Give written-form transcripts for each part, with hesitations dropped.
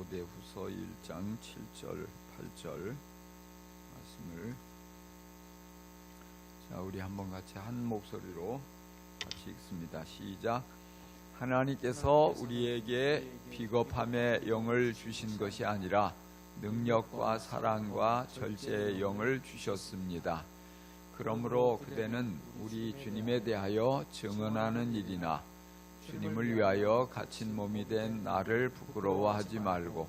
디모데후서 1장 7절 8절 말씀을 우리 한번 같이 한 목소리로 같이 읽습니다. 시작. 하나님께서 우리에게 비겁함의 영을 주신 것이 아니라 능력과 사랑과 절제의 영을 주셨습니다. 그러므로 그대는 우리 주님에 대하여 증언하는 일이나 주님을 위하여 갇힌 몸이 된 나를 부끄러워하지 말고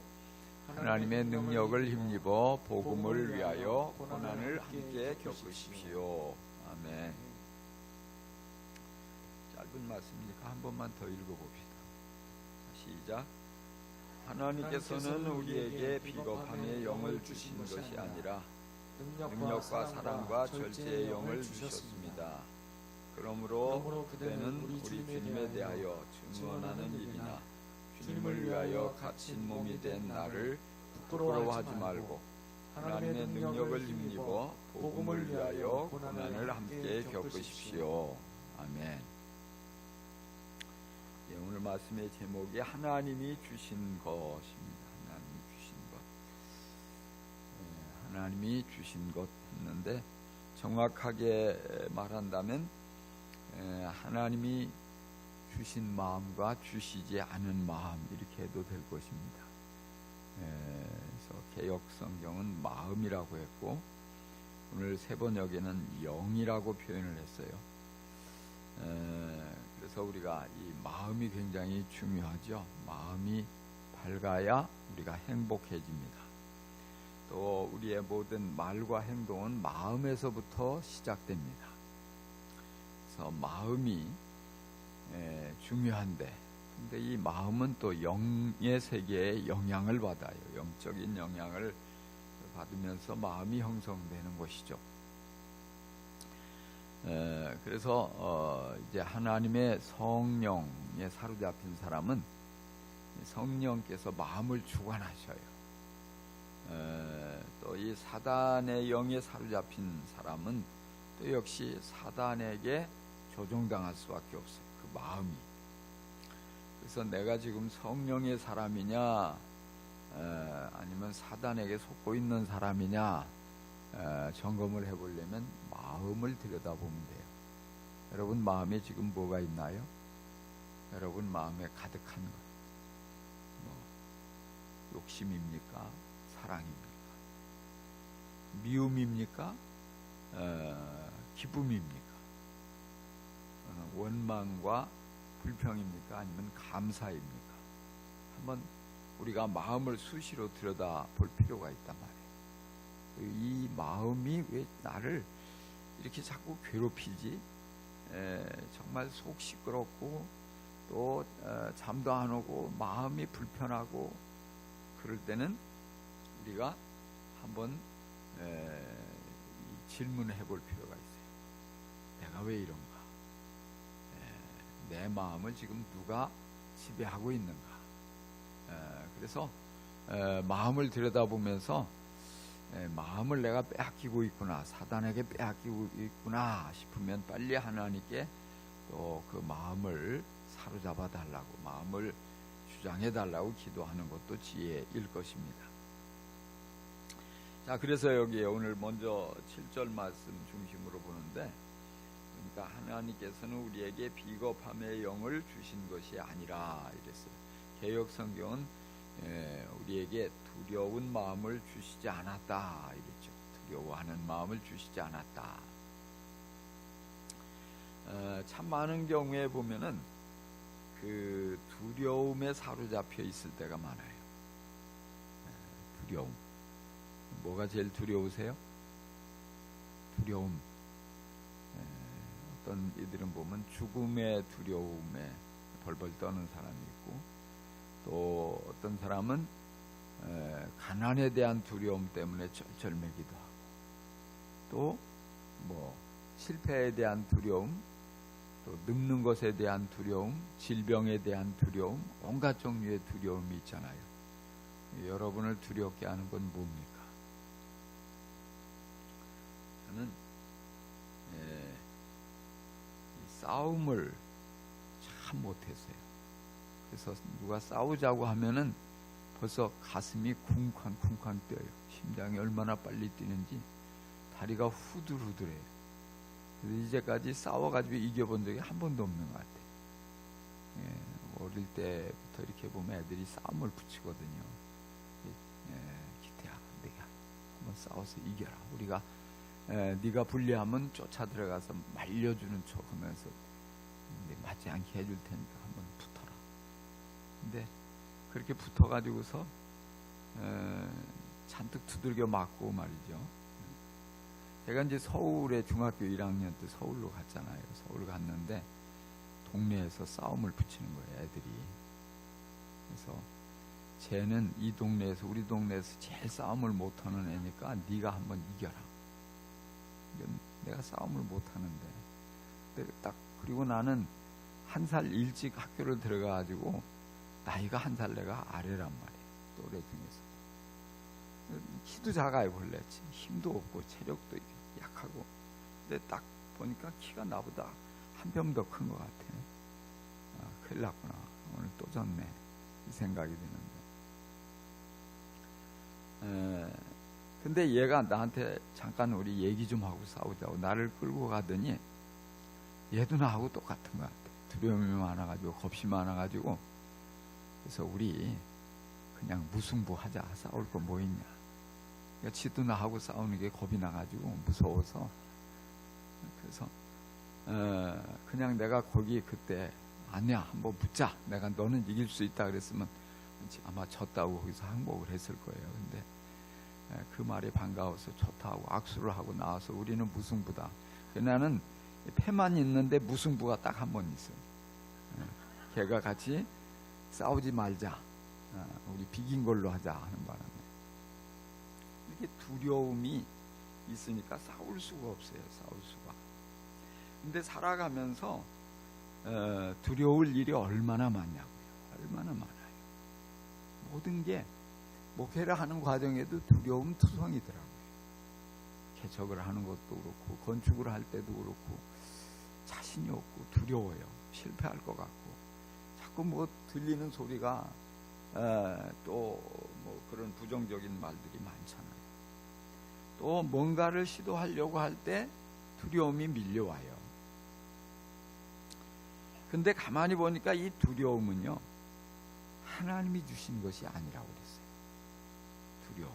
하나님의 능력을 힘입어 복음을 위하여 고난을 함께 겪으십시오. 아멘. 짧은 말씀이니까 한 번만 더 읽어봅시다. 시작. 하나님께서는 우리에게 비겁함의 영을 주신 것이 아니라 능력과 사랑과 절제의 영을 주셨습니다. 그러므로 그대는 우리 주님에 대하여 증언하는 일이나 주님을 위하여 갇힌 몸이 된 나를 부끄러워하지 말고 하나님의 능력을 힘입어 복음을 위하여 고난을 함께 겪으십시오. 아멘. 오늘 말씀의 제목이 하나님이 주신 것입니다. 하나님이 주신 것. 하나님이 주신 것 했는데 정확하게 말한다면 하나님이 주신 마음과 주시지 않은 마음 이렇게 해도 될 것입니다. 그래서 개역 성경은 마음이라고 했고 오늘 세번역에는 영이라고 표현을 했어요. 그래서 우리가 이 마음이 굉장히 중요하죠. 마음이 밝아야 우리가 행복해집니다. 또 우리의 모든 말과 행동은 마음에서부터 시작됩니다. 그래서 마음이 중요한데 근데 이 마음은 또 영의 세계에 영향을 받아요. 영적인 영향을 받으면서 마음이 형성되는 것이죠. 그래서 이제 하나님의 성령에 사로잡힌 사람은 성령께서 마음을 주관하셔요. 또 이 사단의 영에 사로잡힌 사람은 또 역시 사단에게 조종당할 수밖에 없어요. 그 마음이. 그래서 내가 지금 성령의 사람이냐 아니면 사단에게 속고 있는 사람이냐 점검을 해보려면 마음을 들여다보면 돼요. 여러분 마음에 지금 뭐가 있나요? 여러분 마음에 가득한 것 욕심입니까? 사랑입니까? 미움입니까? 기쁨입니까? 원망과 불평입니까? 아니면 감사입니까? 한번 우리가 마음을 수시로 들여다볼 필요가 있단 말이에요. 이 마음이 왜 나를 이렇게 자꾸 괴롭히지? 정말 속 시끄럽고 또 잠도 안 오고 마음이 불편하고 그럴 때는 우리가 한번 질문을 해볼 필요가 있어요. 내가 왜 이런가? 내 마음을 지금 누가 지배하고 있는가? 그래서 마음을 들여다보면서 마음을 내가 빼앗기고 있구나, 사단에게 빼앗기고 있구나 싶으면 빨리 하나님께 또 그 마음을 사로잡아 달라고, 마음을 주장해 달라고 기도하는 것도 지혜일 것입니다. 자, 그래서 여기에 오늘 먼저 7절 말씀 중심으로 보는데, 그러니까 하나님께서는 우리에게 비겁함의 영을 주신 것이 아니라 이랬어요. 개역 성경은 우리에게 두려운 마음을 주시지 않았다 이랬죠. 두려워하는 마음을 주시지 않았다. 참 많은 경우에 보면은 그 두려움에 사로잡혀 있을 때가 많아요. 두려움. 뭐가 제일 두려우세요? 두려움. 어떤 이들은 보면 죽음의 두려움에 벌벌 떠는 사람이 있고, 또 어떤 사람은 가난에 대한 두려움 때문에 쩔쩔매기도 하고, 또 뭐 실패에 대한 두려움, 또 늙는 것에 대한 두려움, 질병에 대한 두려움, 온갖 종류의 두려움이 있잖아요. 여러분을 두렵게 하는 건 뭡니까? 저는 싸움을 참 못했어요. 그래서 누가 싸우자고 하면은 벌써 가슴이 쿵쾅쿵쾅 뛰어요. 심장이 얼마나 빨리 뛰는지 다리가 후들후들해요. 그래서 이제까지 싸워가지고 이겨본 적이 한 번도 없는 것 같아요. 어릴 때부터 이렇게 보면 애들이 싸움을 붙이거든요. 기태야, 내가 한번 싸워서 이겨라. 우리가 네가 불리하면 쫓아 들어가서 말려주는 척하면서 맞지 않게 해줄 테니까 한번 붙어라. 근데 그렇게 붙어가지고서 잔뜩 두들겨 맞고 말이죠. 제가 이제 서울에 중학교 1학년 때 서울로 갔잖아요. 서울 갔는데 동네에서 싸움을 붙이는 거예요, 애들이. 그래서 쟤는 이 동네에서, 우리 동네에서 제일 싸움을 못하는 애니까 네가 한번 이겨라. 내가 싸움을 못하는데. 딱 그리고 나는 한 살 일찍 학교를 들어가가지고 나이가 한 살 내가 아래란 말이에요. 또래 중에서. 키도 작아요, 원래. 힘도 없고 체력도 약하고. 근데 딱 보니까 키가 나보다 한 뼘 더 큰 것 같아. 큰일 났구나. 오늘 또 졌네. 이 생각이 드는데. 근데 얘가 나한테 잠깐 우리 얘기 좀 하고 싸우자고 나를 끌고 가더니 얘도 나하고 똑같은 것 같아. 두려움이 많아가지고 겁이 많아가지고. 그래서 우리 그냥 무승부하자. 싸울 거 뭐 있냐. 그러니까 지도 나하고 싸우는 게 겁이 나가지고 무서워서. 그래서 그냥 내가 거기 그때 아니야, 한번 붙자. 내가 너는 이길 수 있다 그랬으면 아마 졌다고 거기서 항복을 했을 거예요. 근데 그 말이 반가워서 좋다 하고 악수를 하고 나와서 우리는 무승부다. 나는 패만 있는데 무승부가 딱 한 번 있어요. 걔가 같이 싸우지 말자. 우리 비긴 걸로 하자 하는 바람에. 이렇게 두려움이 있으니까 싸울 수가 없어요. 싸울 수가. 근데 살아가면서 두려울 일이 얼마나 많냐고요. 얼마나 많아요. 모든 게 목회를 하는 과정에도 두려움 투성이더라고요. 개척을 하는 것도 그렇고 건축을 할 때도 그렇고 자신이 없고 두려워요. 실패할 것 같고 자꾸 뭐 들리는 소리가 또 뭐 그런 부정적인 말들이 많잖아요. 또 뭔가를 시도하려고 할 때 두려움이 밀려와요. 근데 가만히 보니까 이 두려움은요, 하나님이 주신 것이 아니라고 그랬어요. 두려움.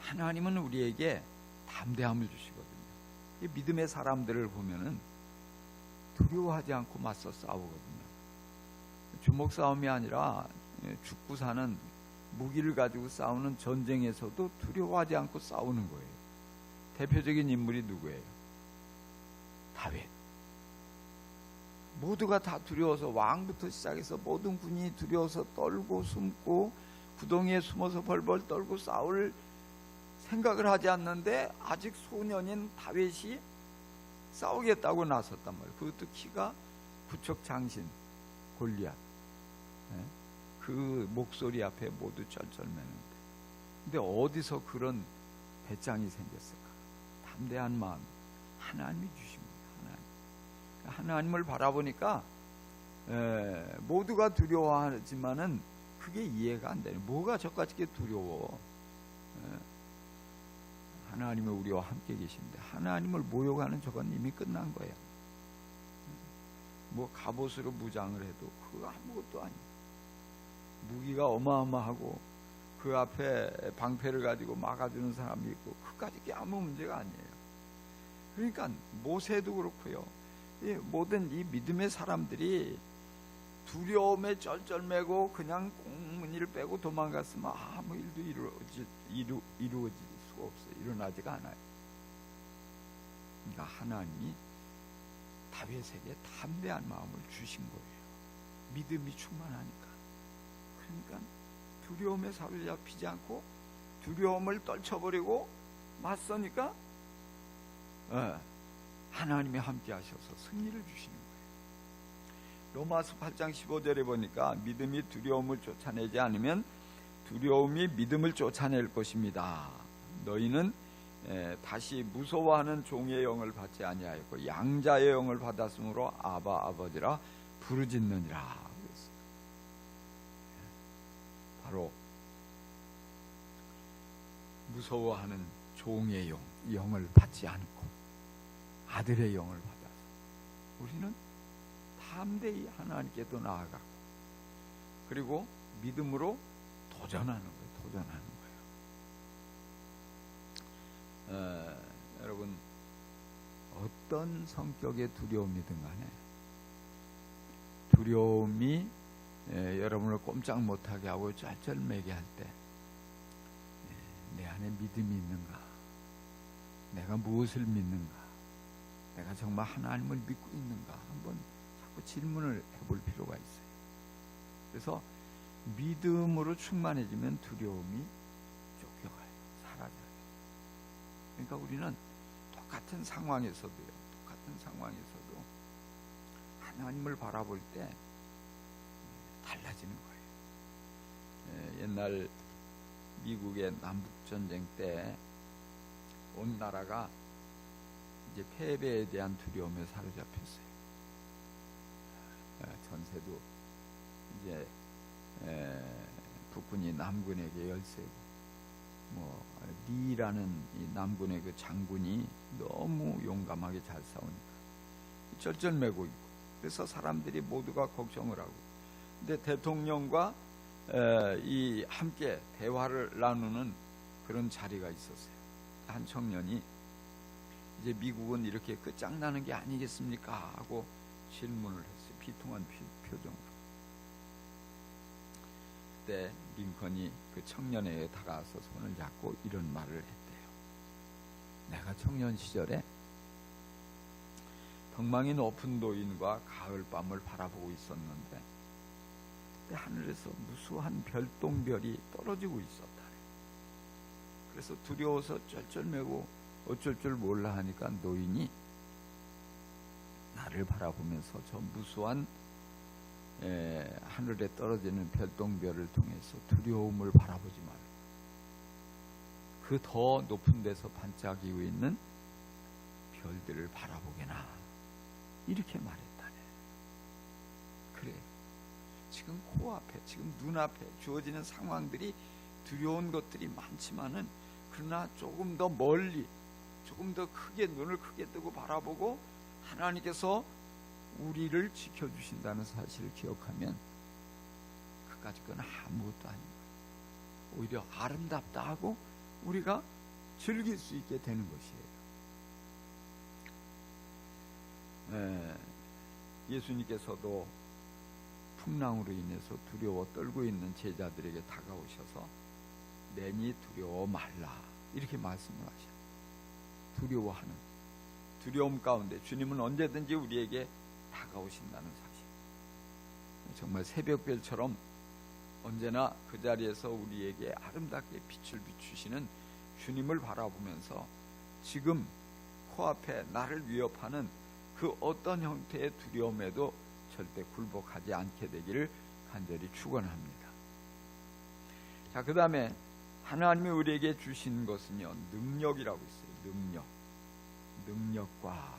하나님은 우리에게 담대함을 주시거든요. 이 믿음의 사람들을 보면은 두려워하지 않고 맞서 싸우거든요. 주먹 싸움이 아니라 죽고 사는 무기를 가지고 싸우는 전쟁에서도 두려워하지 않고 싸우는 거예요. 대표적인 인물이 누구예요? 다윗. 모두가 다 두려워서 왕부터 시작해서 모든 군인이 두려워서 떨고 숨고 구덩이에 숨어서 벌벌 떨고 싸울 생각을 하지 않는데 아직 소년인 다윗이 싸우겠다고 나섰단 말이에요. 그것도 키가 부척 장신 골리앗. 그 목소리 앞에 모두 쩔쩔매는데. 근데 어디서 그런 배짱이 생겼을까? 담대한 마음. 하나님이 주신 거예요. 하나님을 바라보니까 모두가 두려워하지만은 그게 이해가 안 돼요. 뭐가 저까지 두려워? 하나님은 우리와 함께 계신데 하나님을 모욕하는 저건 이미 끝난 거예요. 뭐 갑옷으로 무장을 해도 그거 아무것도 아니에요. 무기가 어마어마하고 그 앞에 방패를 가지고 막아주는 사람이 있고 그까지 게 아무 문제가 아니에요. 그러니까 모세도 그렇고요. 모든 이 믿음의 사람들이 두려움에 쩔쩔매고 그냥 꽁무니를 빼고 도망갔으면 아무 일도 이루어질 수가 없어요. 일어나지가 않아요. 그러니까 하나님이 다윗에게 담대한 마음을 주신 거예요. 믿음이 충만하니까. 그러니까 두려움에 사로잡히지 않고 두려움을 떨쳐버리고 맞서니까 하나님이 함께 하셔서 승리를 주시는 거예요. 로마서 8장 15절에 보니까 믿음이 두려움을 쫓아내지 않으면 두려움이 믿음을 쫓아낼 것입니다. 너희는 다시 무서워하는 종의 영을 받지 아니하였고 양자의 영을 받았으므로 아바 아버지라 부르짖느니라. 바로 무서워하는 종의 영을 받지 않고 아들의 영을 받아서 우리는 담대히 하나님께도 나아가고 그리고 믿음으로 도전하는 거예요. 여러분, 어떤 성격의 두려움이든 간에 두려움이 여러분을 꼼짝 못하게 하고 쩔쩔매게 할 때 내 안에 믿음이 있는가? 내가 무엇을 믿는가? 내가 정말 하나님을 믿고 있는가? 한번 자꾸 질문을 해볼 필요가 있어요. 그래서 믿음으로 충만해지면 두려움이 쫓겨가요. 사라져요. 그러니까 우리는 똑같은 상황에서도 하나님을 바라볼 때 달라지는 거예요. 옛날 미국의 남북전쟁 때 온 나라가 이제 패배에 대한 두려움에 사로잡혔어요. 전세도 이제 북군이 남군에게 열세고 리라는 이 남군의 그 장군이 너무 용감하게 잘 싸우니까 쩔쩔매고 있고 그래서 사람들이 모두가 걱정을 하고 근데 대통령과 이 함께 대화를 나누는 그런 자리가 있었어요. 한 청년이 이제 미국은 이렇게 끝장나는 게 아니겠습니까? 하고 질문을 했어요. 비통한 표정으로. 그때 링컨이 그 청년에게 다가와서 손을 잡고 이런 말을 했대요. 내가 청년 시절에 덕망이 높은 도인과 가을밤을 바라보고 있었는데 그때 하늘에서 무수한 별똥별이 떨어지고 있었다. 그래서 두려워서 쩔쩔매고 어쩔 줄 몰라 하니까 노인이 나를 바라보면서 저 무수한 하늘에 떨어지는 별똥별을 통해서 두려움을 바라보지 말고 그 더 높은 데서 반짝이고 있는 별들을 바라보게나 이렇게 말했다네. 그래, 지금 코앞에 지금 눈앞에 주어지는 상황들이 두려운 것들이 많지만은 그러나 조금 더 멀리 조금 더 크게 눈을 크게 뜨고 바라보고 하나님께서 우리를 지켜주신다는 사실을 기억하면 그까짓 건 아무것도 아닌 거예요. 오히려 아름답다 하고 우리가 즐길 수 있게 되는 것이에요. 예수님께서도 풍랑으로 인해서 두려워 떨고 있는 제자들에게 다가오셔서 내니 두려워 말라 이렇게 말씀을 하셔요. 두려워하는 두려움 가운데 주님은 언제든지 우리에게 다가오신다는 사실. 정말 새벽별처럼 언제나 그 자리에서 우리에게 아름답게 빛을 비추시는 주님을 바라보면서 지금 코앞에 나를 위협하는 그 어떤 형태의 두려움에도 절대 굴복하지 않게 되기를 간절히 축원합니다. 자, 그 다음에 하나님이 우리에게 주신 것은요, 능력이라고 있어요. 능력과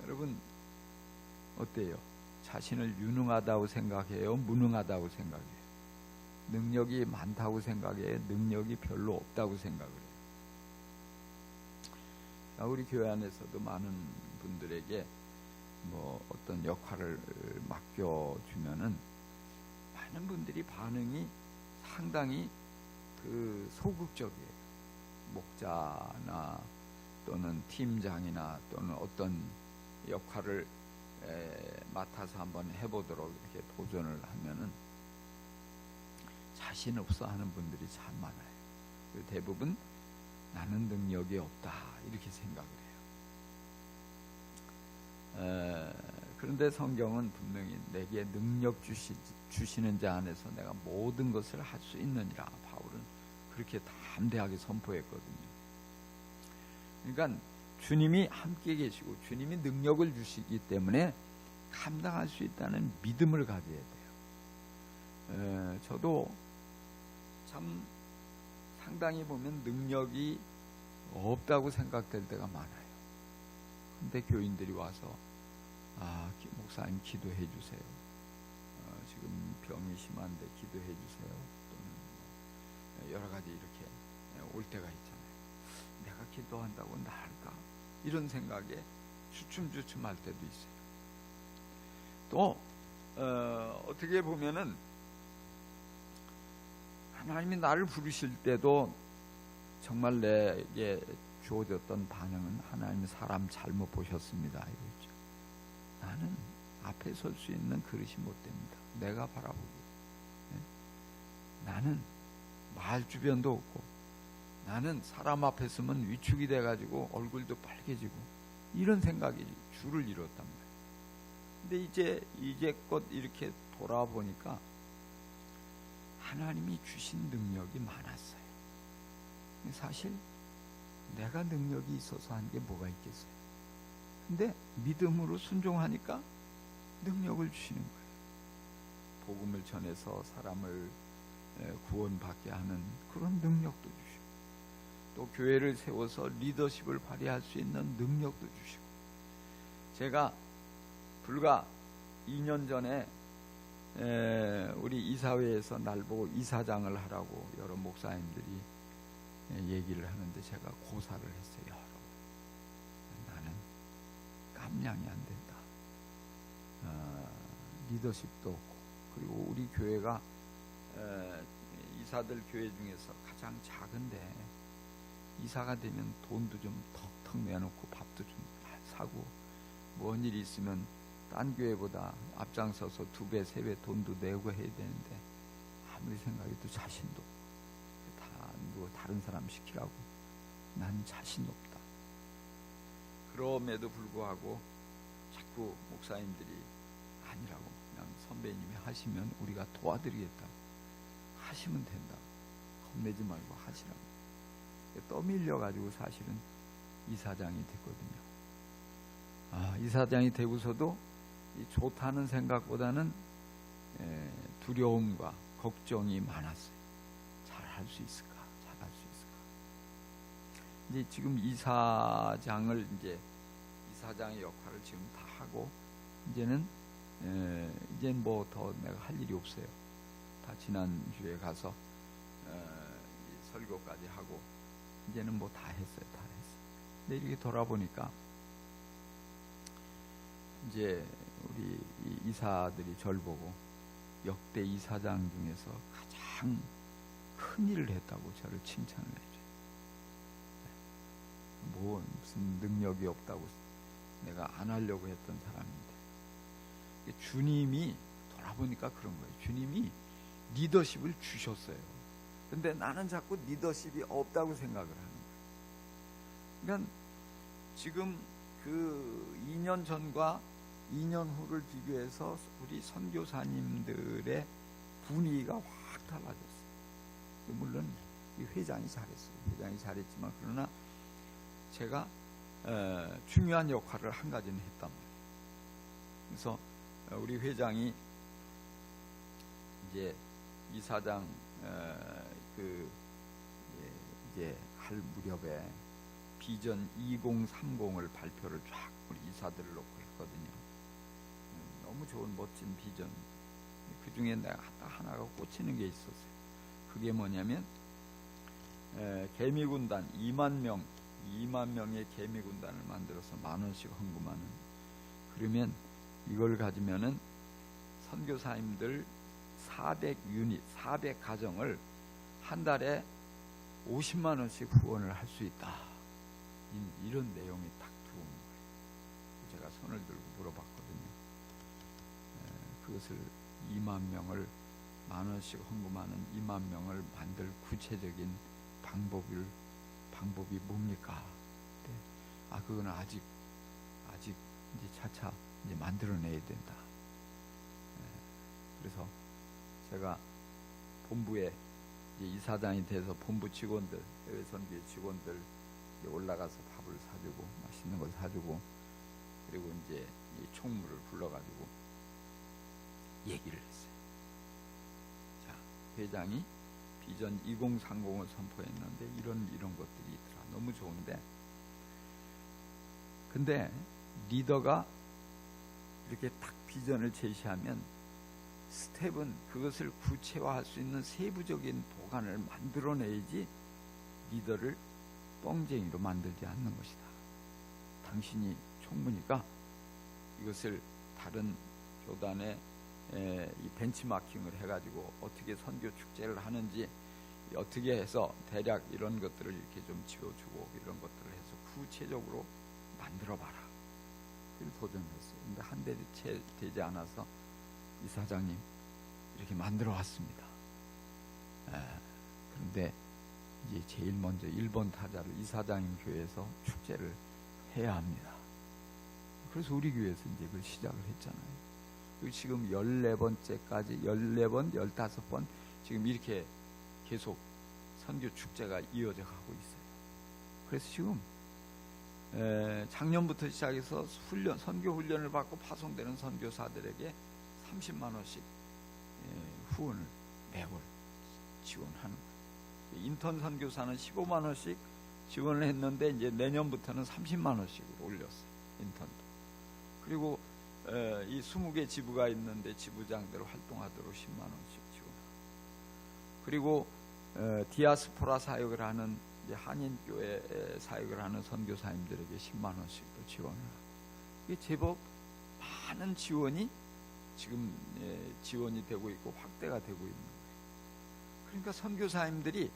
여러분 어때요? 자신을 유능하다고 생각해요? 무능하다고 생각해요? 능력이 많다고 생각해요? 능력이 별로 없다고 생각을 해요? 자, 우리 교회 안에서도 많은 분들에게 어떤 역할을 맡겨주면은 많은 분들이 반응이 상당히 소극적이에요. 목자나 또는 팀장이나 또는 어떤 역할을 맡아서 한번 해보도록 이렇게 도전을 하면은 자신 없어 하는 분들이 참 많아요. 대부분 나는 능력이 없다 이렇게 생각을 해요. 그런데 성경은 분명히 내게 능력 주시는 자 안에서 내가 모든 것을 할 수 있느니라 바울은 그렇게 담대하게 선포했거든요. 그러니까 주님이 함께 계시고 주님이 능력을 주시기 때문에 감당할 수 있다는 믿음을 가져야 돼요. 저도 참 상당히 보면 능력이 없다고 생각될 때가 많아요. 근데 교인들이 와서 목사님 기도해 주세요. 지금 지금 병이 심한데 기도해 주세요. 또는 여러 가지 이렇게 올 때가 있잖아요. 내가 기도한다고 나을까? 이런 생각에 주춤주춤할 때도 있어요. 또 어떻게 보면은 하나님이 나를 부르실 때도 정말 내게 주어졌던 반응은 하나님 사람 잘못 보셨습니다 이거죠. 나는 앞에 설 수 있는 그릇이 못 됩니다. 내가 바라보기. 나는 말 주변도 없고, 나는 사람 앞에 서면 위축이 돼가지고 얼굴도 빨개지고, 이런 생각이 주를 이뤘단 말이에요. 근데 이제껏 이렇게 돌아보니까 하나님이 주신 능력이 많았어요. 사실 내가 능력이 있어서 한 게 뭐가 있겠어요. 근데 믿음으로 순종하니까 능력을 주시는 거예요. 복음을 전해서 사람을 구원받게 하는 그런 능력도 주시고, 또 교회를 세워서 리더십을 발휘할 수 있는 능력도 주시고, 제가 불과 2년 전에 우리 이사회에서 날 보고 이사장을 하라고 여러 목사님들이 얘기를 하는데 제가 고사를 했어요. 나는 깜냥이 안 된다. 리더십도 없고, 그리고 우리 교회가 이사들 교회 중에서 가장 작은데 이사가 되면 돈도 좀 턱턱 내놓고 밥도 좀 사고, 뭔 일이 있으면 딴 교회보다 앞장서서 2배, 3배 돈도 내고 해야 되는데 아무리 생각해도 자신도 없고, 다 누구 다른 사람 시키라고 난 자신 없다. 그럼에도 불구하고 자꾸 목사님들이 아니라고, 그냥 선배님이 하시면 우리가 도와드리겠다고, 하시면 된다고, 겁내지 말고 하시라고 떠밀려가지고 사실은 이사장이 됐거든요. 이사장이 되고서도 이 좋다는 생각보다는 두려움과 걱정이 많았어요. 잘할 수 있을까? 잘할 수 있을까? 이제 지금 이사장의 역할을 지금 다 하고, 이제는 뭐 더 내가 할 일이 없어요. 다 지난주에 가서 설교까지 하고 이제는 뭐 다 했어요. 다 했어요. 근데 이렇게 돌아보니까 이제 우리 이사들이 절 보고 역대 이사장 중에서 가장 큰 일을 했다고 저를 칭찬을 해줘요. 뭐 무슨 능력이 없다고 내가 안 하려고 했던 사람인데, 주님이 돌아보니까 그런 거예요. 주님이 리더십을 주셨어요. 근데 나는 자꾸 리더십이 없다고 생각을 하는 거예요. 그러니까 지금 그 2년 전과 2년 후를 비교해서 우리 선교사님들의 분위기가 확 달라졌어요. 물론 이 회장이 잘했어요. 회장이 잘했지만, 그러나 제가 중요한 역할을 한 가지는 했단 말이에요. 그래서 우리 회장이 이제 이사장 이제 할 무렵에 비전 2030을 발표를 쫙 우리 이사들을 놓고 했거든요. 너무 좋은 멋진 비전. 그 중에 내가 딱 하나가 꽂히는 게 있었어요. 그게 뭐냐면 개미군단 2만 명의 개미군단을 만들어서 10,000원씩 헌금하는. 그러면 이걸 가지면은 선교사님들 400유닛, 400가정을 한 달에 50만 원씩 후원을 할 수 있다. 이런 내용이 딱 들어오는 거예요. 제가 손을 들고 물어봤거든요. 그것을 2만 명을 10,000원씩 헌금하는 2만 명을 만들 구체적인 방법이 뭡니까? 네. 그건 아직 이제 차차 이제 만들어내야 된다. 그래서 제가 본부에 이제 이사장이 돼서 본부 직원들, 해외 선교회 직원들 올라가서 밥을 사주고 맛있는 걸 사주고, 그리고 이제 이 총무를 불러가지고 얘기를 했어요. 자, 회장이 비전 2030을 선포했는데 이런 것들이 있더라. 너무 좋은데, 근데 리더가 이렇게 딱 비전을 제시하면 스텝은 그것을 구체화할 수 있는 세부적인 보관을 만들어내야지 리더를 뻥쟁이로 만들지 않는 것이다. 당신이 총무니까 이것을 다른 교단에 이 벤치마킹을 해가지고 어떻게 선교 축제를 하는지 어떻게 해서 대략 이런 것들을 이렇게 좀 지어주고 이런 것들을 해서 구체적으로 만들어봐라. 그래서 도전했어요. 근데 한 대 채 되지 않아서 이사장님 이렇게 만들어 왔습니다. 그런데 이제 제일 먼저 1번 타자를 이사장님 교회에서 축제를 해야 합니다. 그래서 우리 교회에서 이제 그걸 시작을 했잖아요. 그리고 지금 14번째까지 14번, 15번 지금 이렇게 계속 선교 축제가 이어져 가고 있어요. 그래서 지금 작년부터 시작해서 선교 훈련을 받고 파송되는 선교사들에게 30만 원씩 후원을 매월 지원하는 거예요. 인턴 선교사는 15만 원씩 지원을 했는데 이제 내년부터는 30만 원씩으로 올렸어요. 인턴도. 그리고 이 20개 지부가 있는데 지부장대로 활동하도록 10만 원씩 지원하고, 그리고 디아스포라 사역을 하는 이제 한인교회 사역을 하는 선교사님들에게 10만 원씩도 지원을 하고, 이게 제법 많은 지원이 지금 지원이 되고 있고 확대가 되고 있는 거예요. 그러니까 선교사님들이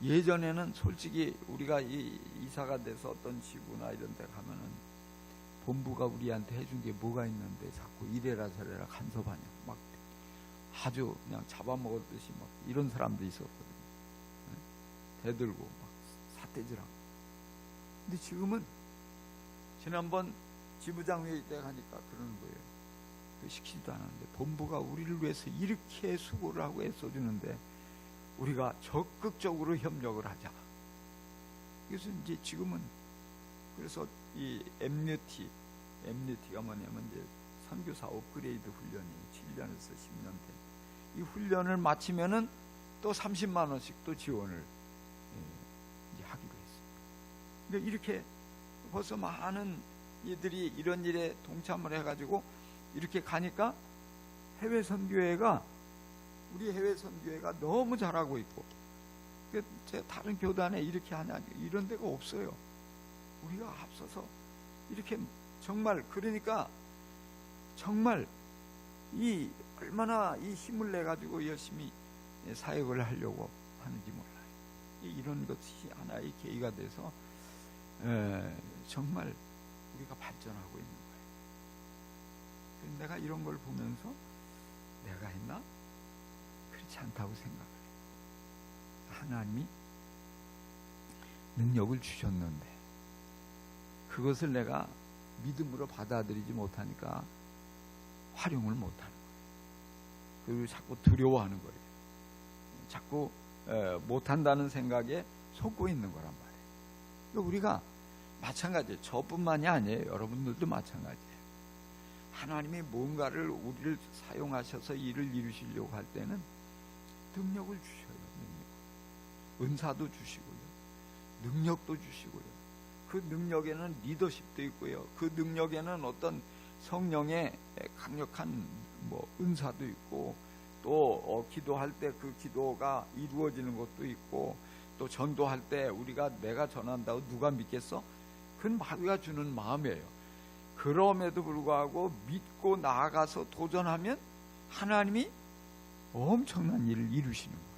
예전에는 솔직히 우리가 이사가 돼서 어떤 지구나 이런 데 가면은 본부가 우리한테 해준 게 뭐가 있는데 자꾸 이래라 저래라 간섭하냐, 막 아주 그냥 잡아먹었듯이 막 이런 사람도 있었거든요. 대들고 막 사태질하고. 근데 지금은 지난번 지부장 회의 때 가니까 그러는 거예요. 시키지도 않았는데 본부가 우리를 위해서 이렇게 수고를 하고 애써주는데 우리가 적극적으로 협력을 하자. 그래서 이제 지금은 그래서 이 MUT가 뭐냐면 이제 선교사 업그레이드 훈련이 7년에서 10년 돼. 이 훈련을 마치면은 또 30만 원씩 또 지원을 이제 하기로 했습니다. 그러니까 이렇게 벌써 많은 이들이 이런 일에 동참을 해가지고 이렇게 가니까 해외 선교회가 우리 해외 선교회가 너무 잘하고 있고, 제가 다른 교단에 이렇게 하냐 이런 데가 없어요. 우리가 앞서서 이렇게 정말 그러니까 정말 이 얼마나 이 힘을 내 가지고 열심히 사역을 하려고 하는지 몰라요. 이런 것이 하나의 계기가 돼서 정말 우리가 발전하고 있는 거예요. 내가 이런 걸 보면서 내가 했나? 그렇지 않다고 생각해요. 하나님이 능력을 주셨는데 그것을 내가 믿음으로 받아들이지 못하니까 활용을 못하는 거예요. 그리고 자꾸 두려워하는 거예요. 자꾸 못한다는 생각에 속고 있는 거란 말이에요. 그러니까 우리가 마찬가지예요. 저뿐만이 아니에요. 여러분들도 마찬가지예요. 하나님이 뭔가를 우리를 사용하셔서 일을 이루시려고 할 때는 능력을 주셔요. 은사도 주시고요, 능력도 주시고요. 그 능력에는 리더십도 있고요. 그 능력에는 어떤 성령의 강력한 은사도 있고, 또 기도할 때 그 기도가 이루어지는 것도 있고, 또 전도할 때 우리가 내가 전한다고 누가 믿겠어? 그건 마귀가 주는 마음이에요. 그럼에도 불구하고 믿고 나아가서 도전하면 하나님이 엄청난 일을 이루시는 거예요.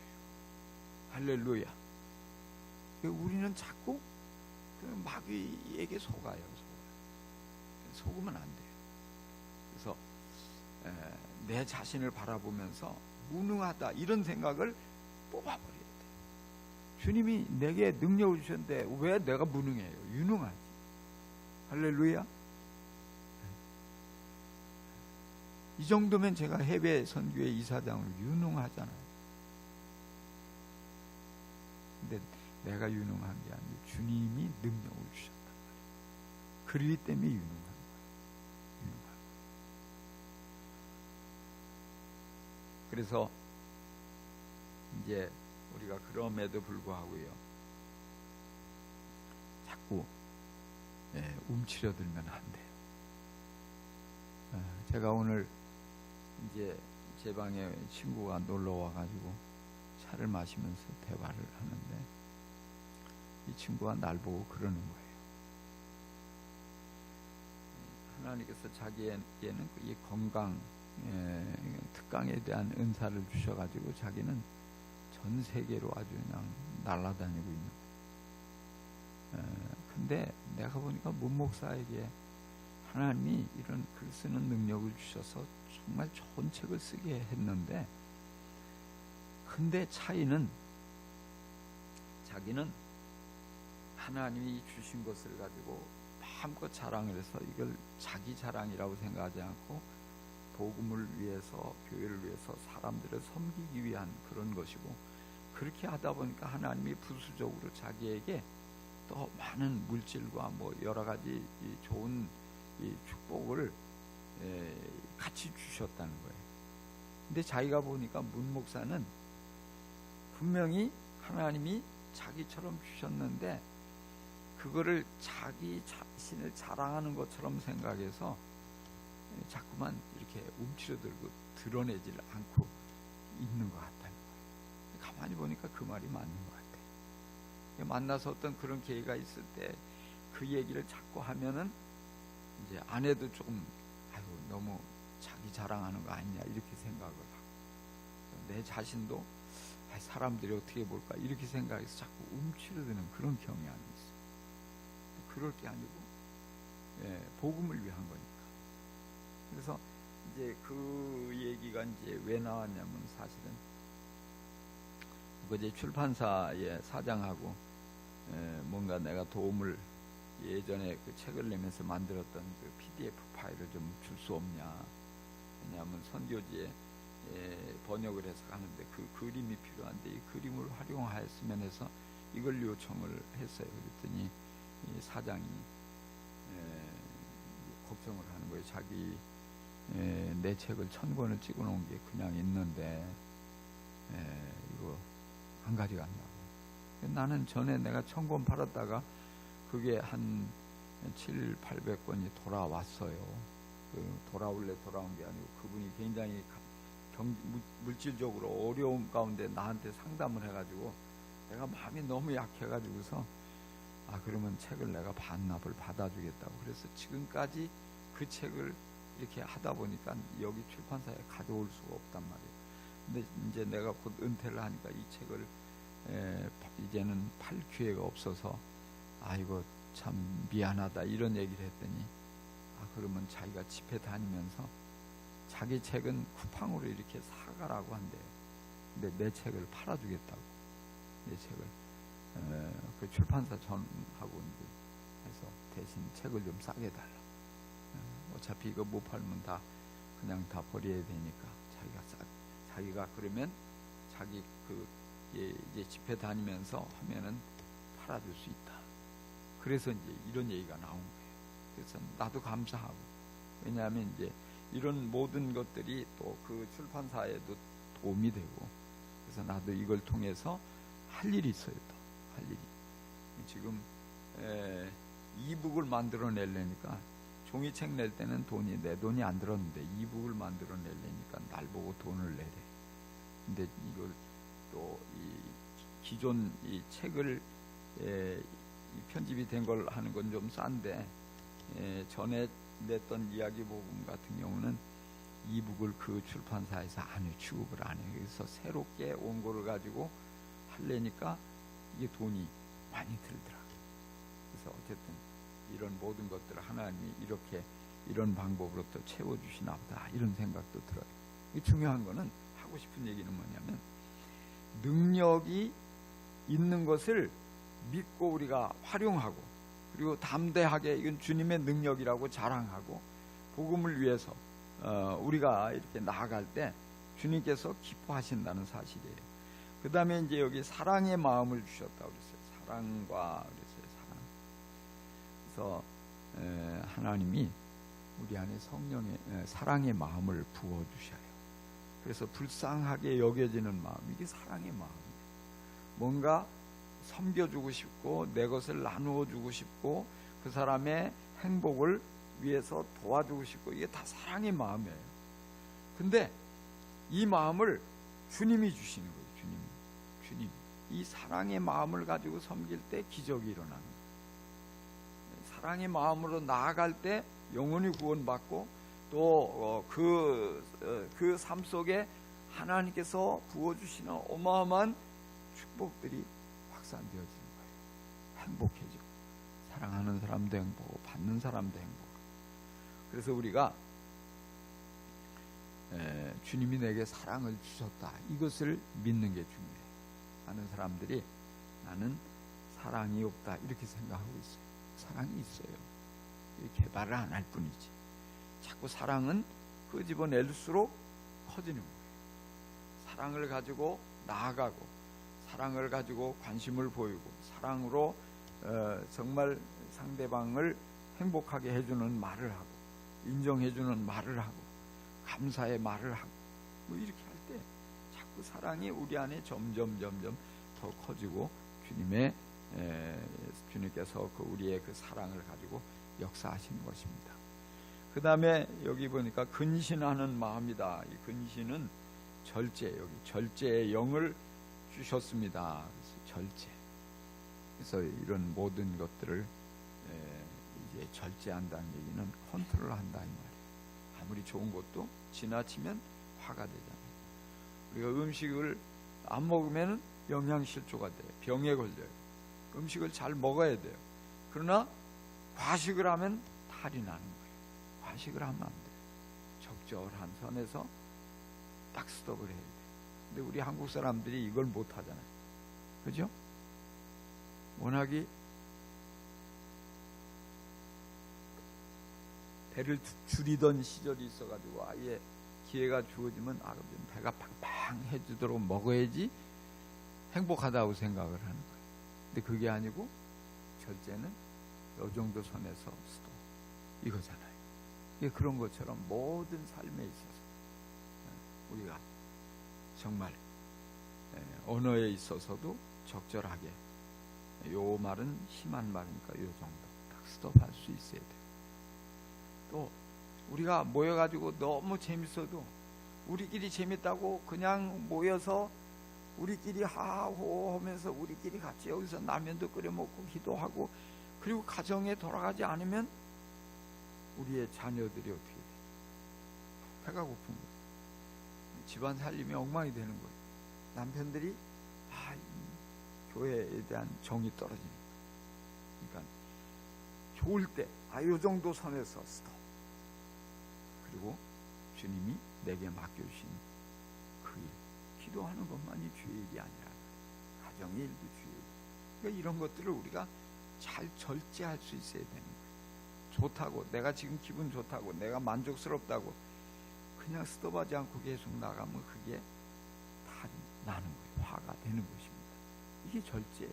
할렐루야. 우리는 자꾸 마귀에게 속아요. 속으면 안 돼요. 그래서 내 자신을 바라보면서 무능하다 이런 생각을 뽑아버려야 돼요. 주님이 내게 능력을 주셨는데 왜 내가 무능해요? 유능하지. 할렐루야. 이 정도면 제가 해외 선교회 이사장으로 유능하잖아요. 근데 내가 유능한 게 아니고 주님이 능력을 주셨단 말이에요. 그러기 때문에 유능한 거예요. 유능한 거예요. 그래서 이제 우리가 그럼에도 불구하고요, 자꾸 움츠려들면 안 돼요. 제가 오늘 이제 제 방에 친구가 놀러 와가지고 차를 마시면서 대화를 하는데 이 친구가 날 보고 그러는 거예요. 하나님께서 자기에게는 이 건강, 특강에 대한 은사를 주셔가지고 자기는 전 세계로 아주 그냥 날아다니고 있는 거예요. 근데 내가 보니까 문 목사에게 하나님이 이런 글 쓰는 능력을 주셔서 정말 좋은 책을 쓰게 했는데, 근데 차이는 자기는 하나님이 주신 것을 가지고 마음껏 자랑을 해서 이걸 자기 자랑이라고 생각하지 않고 복음을 위해서, 교회를 위해서 사람들을 섬기기 위한 그런 것이고, 그렇게 하다 보니까 하나님이 부수적으로 자기에게 또 많은 물질과 뭐 여러 가지 이 좋은 이 축복을 같이 주셨다는 거예요. 근데 자기가 보니까 문 목사는 분명히 하나님이 자기처럼 주셨는데 그거를 자기 자신을 자랑하는 것처럼 생각해서 자꾸만 이렇게 움츠러들고 드러내질 않고 있는 것 같다는 거예요. 가만히 보니까 그 말이 맞는 것 같아요. 만나서 어떤 그런 기회가 있을 때 그 얘기를 자꾸 하면은 이제 아내도 조금 아이고 너무 자기 자랑하는 거 아니냐 이렇게 생각을 하고, 내 자신도 사람들이 어떻게 볼까 이렇게 생각해서 자꾸 움츠러드는 그런 경향이 있어요. 그럴 게 아니고 복음을 위한 거니까. 그래서 이제 그 얘기가 이제 왜 나왔냐면, 사실은 이제 출판사의 사장하고 뭔가 내가 도움을, 예전에 그 책을 내면서 만들었던 그 PDF 파일을 좀 줄 수 없냐. 왜냐하면 선교지에 번역을 해서 가는데 그 그림이 필요한데 이 그림을 활용하였으면 해서 이걸 요청을 했어요. 그랬더니 이 사장이 걱정을 하는 거예요. 자기 내 책을 1000권을 찍어 놓은 게 그냥 있는데 이거 한 가지가 안 나고. 나는 전에 내가 1000권 팔았다가 그게 한 700~800권이 돌아왔어요. 돌아올래 돌아온 게 아니고 그분이 굉장히 물질적으로 어려움 가운데 나한테 상담을 해가지고 내가 마음이 너무 약해가지고서 그러면 책을 내가 반납을 받아주겠다고. 그래서 지금까지 그 책을 이렇게 하다 보니까 여기 출판사에 가져올 수가 없단 말이에요. 근데 이제 내가 곧 은퇴를 하니까 이 책을 이제는 팔 기회가 없어서 이거 참 미안하다 이런 얘기를 했더니 그러면 자기가 집회 다니면서 자기 책은 쿠팡으로 이렇게 사가라고 한대요. 근데 내 책을 팔아주겠다고. 내 책을 그 출판사 전하고 해서 대신 책을 좀 싸게 달라. 어차피 이거 못 팔면 다 그냥 다 버려야 되니까 자기가 그러면 자기 이제 집회 다니면서 하면은 팔아줄 수 있다. 그래서 이제 이런 얘기가 나온 거예요. 그래서 나도 감사하고, 왜냐하면 이제 이런 모든 것들이 또 그 출판사에도 도움이 되고, 그래서 나도 이걸 통해서 할 일이 있어요. 또 할 일이 지금 이북을 만들어내려니까, 종이책 낼 때는 내 돈이 안 들었는데 이북을 만들어내려니까 날 보고 돈을 내래. 근데 이걸 또 이 기존 이 책을 편집이 된 걸 하는 건 좀 싼데, 전에 냈던 이야기 복음 같은 경우는 이북을 그 출판사에서 안 해, 취급을 안 해. 그래서 새롭게 온 거를 가지고 하려니까 이게 돈이 많이 들더라. 그래서 어쨌든 이런 모든 것들을 하나님이 이렇게 이런 방법으로 또 채워주시나 보다 이런 생각도 들어요. 중요한 거는, 하고 싶은 얘기는 뭐냐면, 능력이 있는 것을 믿고 우리가 활용하고, 그리고 담대하게 이건 주님의 능력이라고 자랑하고, 복음을 위해서 우리가 이렇게 나아갈 때 주님께서 기뻐하신다는 사실이에요. 그 다음에 이제 여기 사랑의 마음을 주셨다고 그랬어요. 사랑과 그래서 하나님이 우리 안에 성령의 사랑의 마음을 부어주셔요. 그래서 불쌍하게 여겨지는 마음, 이게 사랑의 마음이에요. 뭔가 섬겨주고 싶고 내 것을 나누어 주고 싶고 그 사람의 행복을 위해서 도와주고 싶고, 이게 다 사랑의 마음이에요. 근데 이 마음을 주님이 주시는 거예요. 주님. 이 사랑의 마음을 가지고 섬길 때 기적이 일어나는 거예요. 사랑의 마음으로 나아갈 때 영혼이 구원받고 또 그 삶 속에 하나님께서 부어주시는 어마어마한 축복들이 확산되어지는 거예요. 행복해지고 사랑하는 사람도 행복하고 받는 사람도 행복하고. 그래서 우리가 주님이 내게 사랑을 주셨다, 이것을 믿는 게 중요해요. 많은 사람들이 나는 사랑이 없다 이렇게 생각하고 있어요. 사랑이 있어요. 개발을 안 할 뿐이지. 자꾸 사랑은 끄집어낼수록 커지는 거예요. 사랑을 가지고 나아가고 사랑을 가지고 관심을 보이고 사랑으로 정말 상대방을 행복하게 해주는 말을 하고 인정해주는 말을 하고 감사의 말을 하고 뭐 이렇게 할 때 자꾸 사랑이 우리 안에 점점 더 커지고 주님께서 우리의 그 사랑을 가지고 역사하시는 것입니다. 그 다음에 여기 보니까 근신하는 마음이다. 이 근신은 절제, 여기 절제의 영을 주셨습니다. 그래서 절제. 그래서 이런 모든 것들을 이제 절제한다는 얘기는 컨트롤한다 이 말이에요. 아무리 좋은 것도 지나치면 화가 되잖아요. 우리가 음식을 안 먹으면 영양실조가 돼요. 병에 걸려요. 음식을 잘 먹어야 돼요. 그러나 과식을 하면 탈이 나는 거예요. 과식을 하면 안 돼요. 적절한 선에서 딱 스톱을 해야 돼요. 근데 우리 한국 사람들이 이걸 못 하잖아요. 그죠? 워낙에 배를 줄이던 시절이 있어가지고 아예 기회가 주어지면 좀 배가 팡팡해지도록 먹어야지 행복하다고 생각을 하는 거예요. 근데 그게 아니고 절제는 이 정도 선에서 스톱 이거잖아요. 이게 그런 것처럼 모든 삶에 있어서 우리가 정말 언어에 있어서도 적절하게, 요 말은 심한 말이니까 요 정도 딱 스톱할 수 있어야 돼요. 또 우리가 모여가지고 너무 재밌어도 우리끼리 재밌다고 그냥 모여서 우리끼리 하하호 하면서 우리끼리 같이 여기서 라면도 끓여 먹고 기도하고 그리고 가정에 돌아가지 않으면 우리의 자녀들이 어떻게 돼요? 배가 고픈 거예요. 집안 살림이 엉망이 되는 거예요. 남편들이 교회에 대한 정이 떨어지는 거예요. 그러니까 좋을 때 요 정도 선에서 스톱. 그리고 주님이 내게 맡겨주신 그 일, 기도하는 것만이 주의 일이 아니라 가정의 일도 주의 일. 그러니까 이런 것들을 우리가 잘 절제할 수 있어야 되는 거예요. 좋다고, 내가 지금 기분 좋다고, 내가 만족스럽다고 그냥 스톱하지 않고 계속 나가면 그게 다 나는 거예요. 화가 되는 것입니다. 이게 절제예요.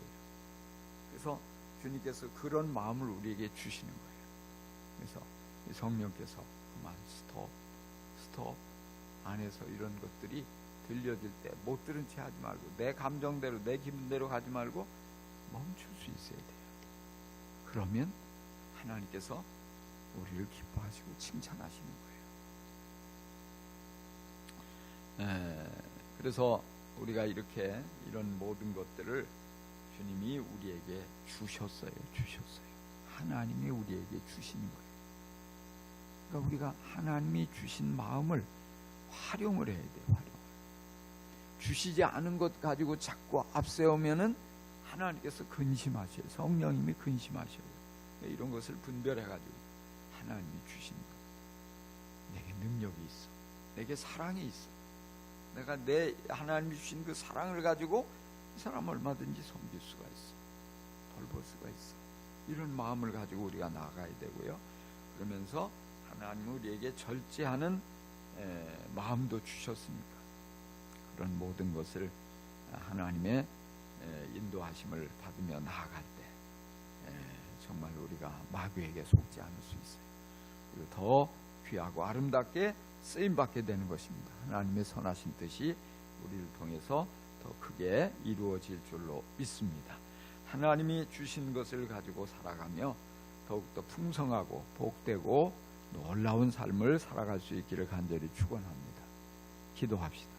그래서 주님께서 그런 마음을 우리에게 주시는 거예요. 그래서 성령께서 그만 스톱 안에서 이런 것들이 들려질 때 못 들은 채 하지 말고 내 감정대로 내 기분대로 가지 말고 멈출 수 있어야 돼요. 그러면 하나님께서 우리를 기뻐하시고 칭찬하시는 거예요. 그래서 우리가 이렇게 이런 모든 것들을 주님이 우리에게 주셨어요. 하나님이 우리에게 주시는 거예요. 그러니까 우리가 하나님이 주신 마음을 활용을 해야 돼요. 주시지 않은 것 가지고 자꾸 앞세우면은 하나님께서 근심하셔요. 성령님이 근심하셔요. 이런 것을 분별해가지고 하나님이 주신 것, 내게 능력이 있어, 내게 사랑이 있어, 내가 내 하나님이 주신 그 사랑을 가지고 이 사람 얼마든지 섬길 수가 있어, 돌볼 수가 있어. 이런 마음을 가지고 우리가 나아가야 되고요. 그러면서 하나님 우리에게 절제하는 마음도 주셨으니까 그런 모든 것을 하나님의 인도하심을 받으며 나아갈 때 정말 우리가 마귀에게 속지 않을 수 있어요. 그리고 더 귀하고 아름답게 쓰임받게 되는 것입니다. 하나님의 선하신 뜻이 우리를 통해서 더 크게 이루어질 줄로 믿습니다. 하나님이 주신 것을 가지고 살아가며 더욱더 풍성하고 복되고 놀라운 삶을 살아갈 수 있기를 간절히 축원합니다. 기도합시다.